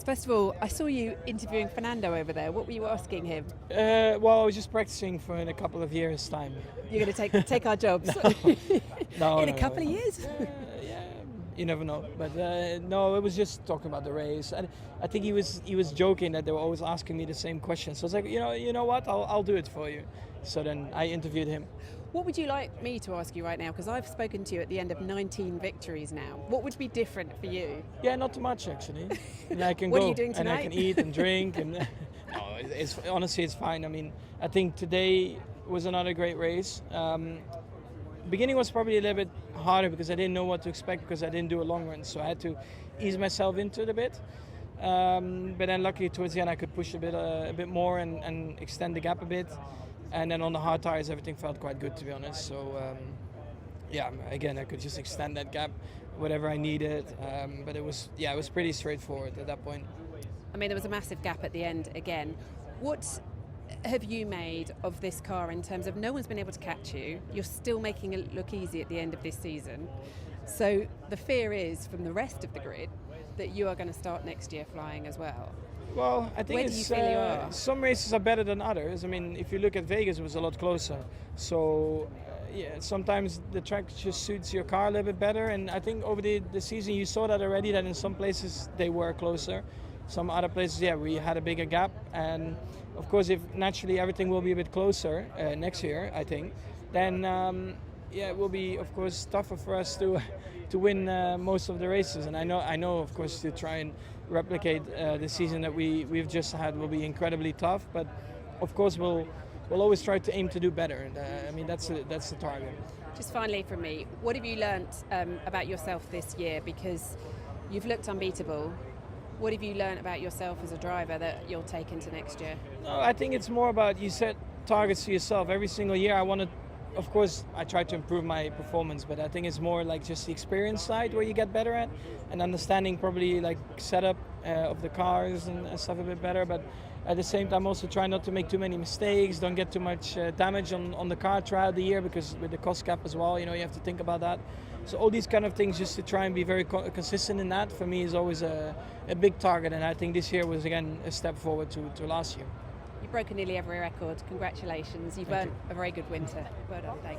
Alex, first of all, I saw you interviewing Fernando over there. What were you asking him? Well, I was just practicing for in a couple of years' time. You're going to take our jobs No, in a no, couple no. of years? Yeah, you never know. But no, it was just talking about the race, and I think he was joking that they were always asking me the same question. So I was like, you know what, I'll do it for you. So then I interviewed him. What would you like me to ask you right now? Because I've spoken to you at the end of 19 victories now. What would be different for you? Yeah, not too much actually. And I can What go are you doing and I tonight? can eat and drink and no, it's honestly it's fine. I mean, I think today was another great race. Beginning was probably a little bit harder because I didn't know what to expect because I didn't do a long run, so I had to ease myself into it a bit. But then luckily towards the end I could push a bit more and extend the gap a bit. And then on the hard tires everything felt quite good, to be honest. So yeah, again I could just extend that gap whatever I needed. But it was pretty straightforward at that point. I mean, there was a massive gap at the end again. What have you made of this car in terms of no one's been able to catch you? You're still making it look easy at the end of this season. So the fear is from the rest of the grid that you are going to start next year flying as well. Well, I think Where do you feel you are? some races are better than others. I mean, if you look at Vegas, it was a lot closer. So, yeah, sometimes the track just suits your car a little bit better. And I think over the season you saw that already, that in some places they were closer. Some other places, yeah, we had a bigger gap. And of course, if naturally everything will be a bit closer next year, I think, then yeah, it will be, of course, tougher for us to win most of the races. And I know, of course, to try and replicate the season that we've just had will be incredibly tough. But of course, we'll always try to aim to do better. And I mean, that's the target. Just finally from me, what have you learnt about yourself this year? Because you've looked unbeatable. What have you learnt about yourself as a driver that you'll take into next year? No, I think it's more about you set targets to yourself. Every single year I want to, of course, I try to improve my performance, but I think it's more like just the experience side where you get better at and understanding probably like setup of the cars and stuff a bit better. But at the same time also try not to make too many mistakes, don't get too much damage on the car throughout the year, because with the cost cap as well, you have to think about that. So all these kind of things, just to try and be very consistent in that, for me is always a big target, and I think this year was again a step forward to last year. You've broken nearly every record. Congratulations. You've earned a very good winter. Well done. Thanks.